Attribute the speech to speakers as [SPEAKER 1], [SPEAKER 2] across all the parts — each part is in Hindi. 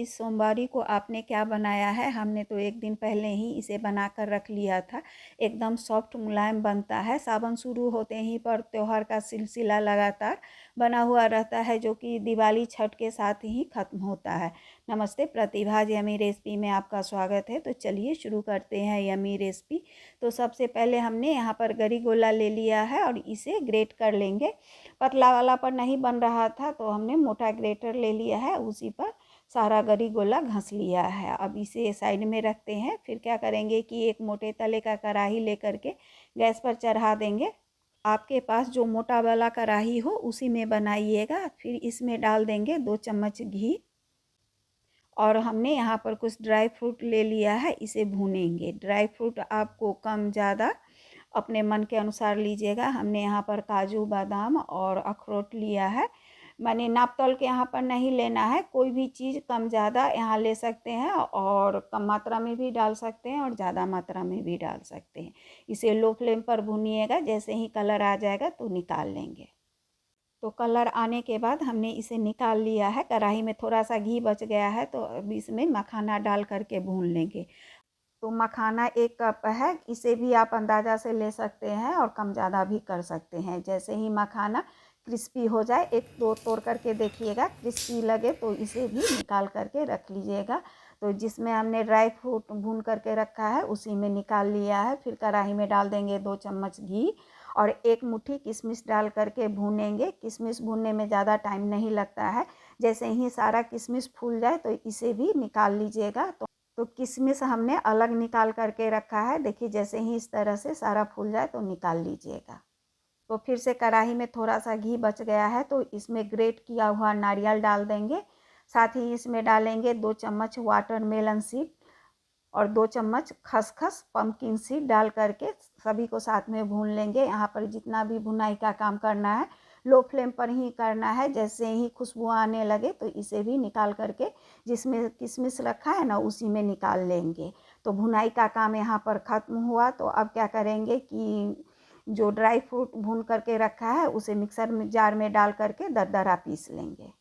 [SPEAKER 1] इस सोमवारी को आपने क्या बनाया है? हमने तो एक दिन पहले ही इसे बना कर रख लिया था। एकदम सॉफ्ट मुलायम बनता है। सावन शुरू होते ही पर त्यौहार का सिलसिला लगातार बना हुआ रहता है, जो कि दिवाली छठ के साथ ही ख़त्म होता है। नमस्ते, प्रतिभा यम्मी रेसिपी में आपका स्वागत है। तो चलिए शुरू करते हैं यम्मी रेसिपी। तो सबसे पहले हमने यहाँ पर गरी गोला ले लिया है और इसे ग्रेट कर लेंगे। पतला वाला पर नहीं बन रहा था तो हमने मोटा ग्रेटर ले लिया है, उसी पर सारा गरी गोला घस लिया है। अब इसे साइड में रखते हैं। फिर क्या करेंगे कि एक मोटे तले का कढ़ाई लेकर के गैस पर चढ़ा देंगे। आपके पास जो मोटा वाला कढ़ाई हो उसी में बनाइएगा। फिर इसमें डाल देंगे 2 चम्मच घी और हमने यहाँ पर कुछ ड्राई फ्रूट ले लिया है, इसे भूनेंगे। ड्राई फ्रूट आपको कम ज़्यादा अपने मन के अनुसार लीजिएगा। हमने यहाँ पर काजू बादाम और अखरोट लिया है। मैंने नाप तोल के यहाँ पर नहीं लेना है, कोई भी चीज़ कम ज़्यादा यहाँ ले सकते हैं और कम मात्रा में भी डाल सकते हैं और ज़्यादा मात्रा में भी डाल सकते हैं। इसे लो फ्लेम पर भूनिएगा, जैसे ही कलर आ जाएगा तो निकाल लेंगे। तो कलर आने के बाद हमने इसे निकाल लिया है। कढ़ाई में थोड़ा सा घी बच गया है तो अब इसमें मखाना डाल करके भून लेंगे। तो मखाना 1 कप है, इसे भी आप अंदाज़ा से ले सकते हैं और कम ज़्यादा भी कर सकते हैं। जैसे ही मखाना क्रिस्पी हो जाए, 1-2 तोड़ करके देखिएगा, क्रिस्पी लगे तो इसे भी निकाल करके रख लीजिएगा। तो जिसमें हमने ड्राई फ्रूट भून करके रखा है उसी में निकाल लिया है। फिर कढ़ाई में डाल देंगे 2 चम्मच घी और 1 मुट्ठी किशमिश डाल करके भूनेंगे। किशमिश भूनने में ज़्यादा टाइम नहीं लगता है। जैसे ही सारा किशमिश फूल जाए तो इसे भी निकाल लीजिएगा। तो किशमिश हमने अलग निकाल करके रखा है। देखिए, जैसे ही इस तरह से सारा फूल जाए तो निकाल लीजिएगा। तो फिर से कढ़ाई में थोड़ा सा घी बच गया है तो इसमें ग्रेट किया हुआ नारियल डाल देंगे। साथ ही इसमें डालेंगे 2 चम्मच वाटरमेलन सीड और 2 चम्मच खसखस पम्पकिन सीड डाल करके सभी को साथ में भून लेंगे। यहाँ पर जितना भी भुनाई का काम करना है लो फ्लेम पर ही करना है। जैसे ही खुशबू आने लगे तो इसे भी निकाल करके जिसमें किशमिश रखा है ना उसी में निकाल लेंगे। तो भुनाई का काम यहाँ पर ख़त्म हुआ। तो अब क्या करेंगे कि जो ड्राई फ्रूट भून करके रखा है उसे मिक्सर में जार में डाल करके दरदरा पीस लेंगे।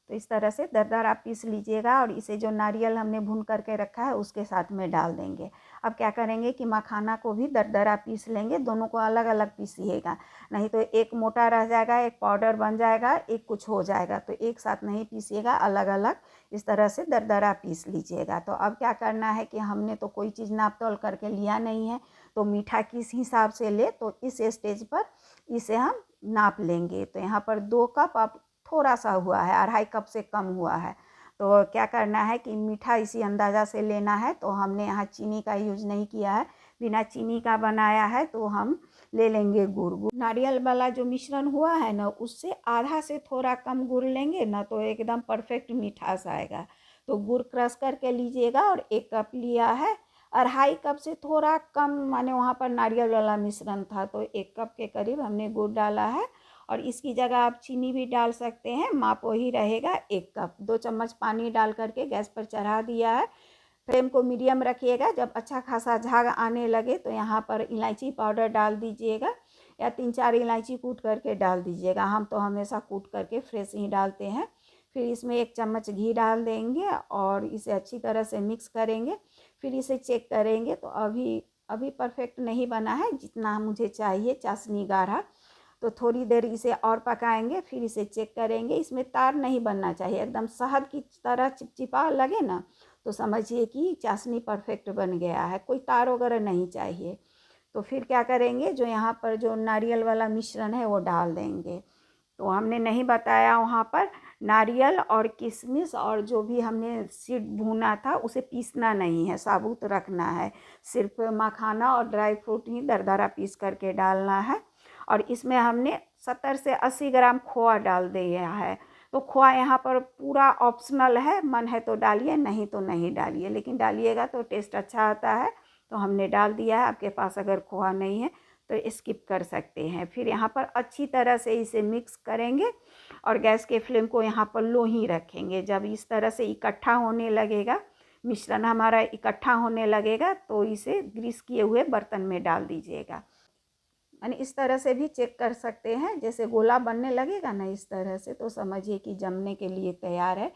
[SPEAKER 1] तो इस तरह से दरदरा पीस लीजिएगा और इसे जो नारियल हमने भून करके रखा है उसके साथ में डाल देंगे। अब क्या करेंगे कि मखाना को भी दरदरा पीस लेंगे। दोनों को अलग अलग पीसिएगा, नहीं तो एक मोटा रह जाएगा, एक पाउडर बन जाएगा, एक कुछ हो जाएगा। तो एक साथ नहीं पीसिएगा, अलग अलग इस तरह से दरदरा पीस लीजिएगा। तो अब क्या करना है कि हमने तो कोई चीज़ नाप तोल करके लिया नहीं है, तो मीठा किस हिसाब से ले तो इस स्टेज पर इसे हम नाप लेंगे। तो यहाँ पर 2 कप अब थोड़ा सा हुआ है, 2.5 कप से कम हुआ है। तो क्या करना है कि मीठा इसी अंदाज़ा से लेना है। तो हमने यहाँ चीनी का यूज़ नहीं किया है, बिना चीनी का बनाया है। तो हम ले लेंगे गुड़। नारियल वाला जो मिश्रण हुआ है ना उससे आधा से थोड़ा कम गुड़ लेंगे ना तो एकदम परफेक्ट मिठास आएगा। तो गुड़ क्रश करके लीजिएगा और 1 कप लिया है। 2.5 कप से थोड़ा कम, माने वहाँ पर नारियल वाला मिश्रण था तो 1 कप के करीब हमने गुड़ डाला है। और इसकी जगह आप चीनी भी डाल सकते हैं, माप वही रहेगा 1 कप। 2 चम्मच पानी डाल करके गैस पर चढ़ा दिया है। फ्लेम को मीडियम रखिएगा। जब अच्छा खासा झाग आने लगे तो यहाँ पर इलायची पाउडर डाल दीजिएगा या 3-4 इलायची कूट करके डाल दीजिएगा। हम तो हमेशा कूट करके फ्रेश ही डालते हैं। फिर इसमें 1 चम्मच घी डाल देंगे और इसे अच्छी तरह से मिक्स करेंगे। फिर इसे चेक करेंगे तो अभी परफेक्ट नहीं बना है जितना मुझे चाहिए, चाशनी गाढ़ा। तो थोड़ी देर इसे और पकाएंगे, फिर इसे चेक करेंगे। इसमें तार नहीं बनना चाहिए, एकदम शहद की तरह चिपचिपा लगे ना तो समझिए कि चाशनी परफेक्ट बन गया है, कोई तार वगैरह नहीं चाहिए। तो फिर क्या करेंगे, जो यहाँ पर जो नारियल वाला मिश्रण है वो डाल देंगे। तो हमने नहीं बताया, वहाँ पर नारियल और किशमिश और जो भी हमने सीड भूना था उसे पीसना नहीं है, साबुत रखना है। सिर्फ मखाना और ड्राई फ्रूट ही दरदरा पीस करके डालना है। और इसमें हमने 70 से 80 ग्राम खोआ डाल दिया है। तो खोआ यहाँ पर पूरा ऑप्शनल है, मन है तो डालिए, नहीं तो नहीं डालिए, लेकिन डालिएगा तो टेस्ट अच्छा आता है। तो हमने डाल दिया है। आपके पास अगर खोआ नहीं है तो स्किप कर सकते हैं। फिर यहाँ पर अच्छी तरह से इसे मिक्स करेंगे और गैस के फ्लेम को यहाँ पर लो ही रखेंगे। जब इस तरह से इकट्ठा होने लगेगा, मिश्रण हमारा इकट्ठा होने लगेगा, तो इसे ग्रीस किए हुए बर्तन में डाल दीजिएगा। यानी इस तरह से भी चेक कर सकते हैं, जैसे गोला बनने लगेगा ना इस तरह से, तो समझिए कि जमने के लिए तैयार है।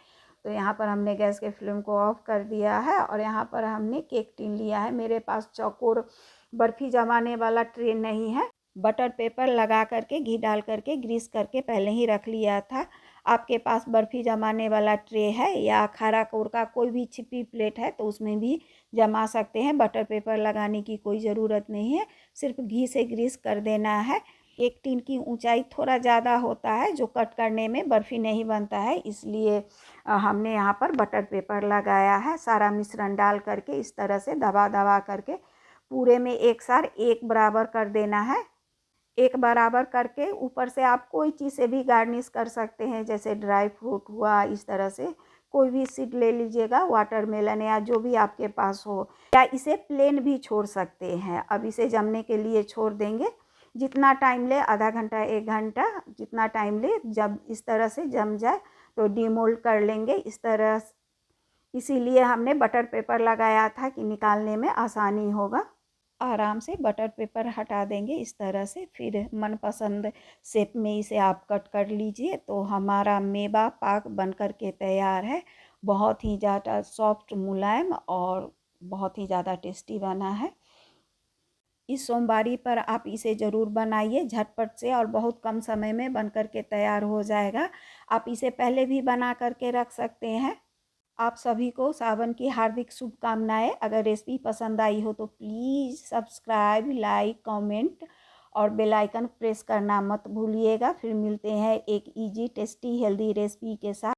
[SPEAKER 1] तो यहाँ पर हमने गैस के फ्लेम को ऑफ कर दिया है और यहाँ पर हमने केक टिन लिया है। मेरे पास चौकोर बर्फ़ी जमाने वाला ट्रे नहीं है। बटर पेपर लगा करके घी डाल करके ग्रीस करके पहले ही रख लिया था। आपके पास बर्फ़ी जमाने वाला ट्रे है या खारा कोर का कोई भी छिपी प्लेट है तो उसमें भी जमा सकते हैं। बटर पेपर लगाने की कोई ज़रूरत नहीं है, सिर्फ घी से ग्रीस कर देना है। केक टिन की ऊंचाई थोड़ा ज़्यादा होता है, जो कट करने में बर्फ़ी नहीं बनता है, इसलिए हमने यहाँ पर बटर पेपर लगाया है। सारा मिश्रण डाल करके इस तरह से दबा दबा करके पूरे में एक साथ एक बराबर कर देना है। एक बराबर करके ऊपर से आप कोई चीज़ से भी गार्निश कर सकते हैं, जैसे ड्राई फ्रूट हुआ, इस तरह से कोई भी सीड ले लीजिएगा, वाटरमेलन या जो भी आपके पास हो, या इसे प्लेन भी छोड़ सकते हैं। अब इसे जमने के लिए छोड़ देंगे, जितना टाइम ले, आधा घंटा 1 घंटा जितना टाइम ले। जब इस तरह से जम जाए तो डीमोल्ड कर लेंगे इस तरह। इसीलिए हमने बटर पेपर लगाया था कि निकालने में आसानी होगा। आराम से बटर पेपर हटा देंगे इस तरह से, फिर मनपसंद शेप में इसे आप कट कर लीजिए। तो हमारा मेवा पाक बनकर के तैयार है। बहुत ही ज़्यादा सॉफ्ट, मुलायम और बहुत ही ज़्यादा टेस्टी बना है। इस सोमवारी पर आप इसे ज़रूर बनाइए, झटपट से और बहुत कम समय में बनकर के तैयार हो जाएगा। आप इसे पहले भी बना करके रख सकते हैं। आप सभी को सावन की हार्दिक शुभकामनाएं। अगर रेसिपी पसंद आई हो तो प्लीज़ सब्सक्राइब, लाइक, कमेंट और बेल आइकन प्रेस करना मत भूलिएगा। फिर मिलते हैं एक इजी, टेस्टी, हेल्दी रेसिपी के साथ।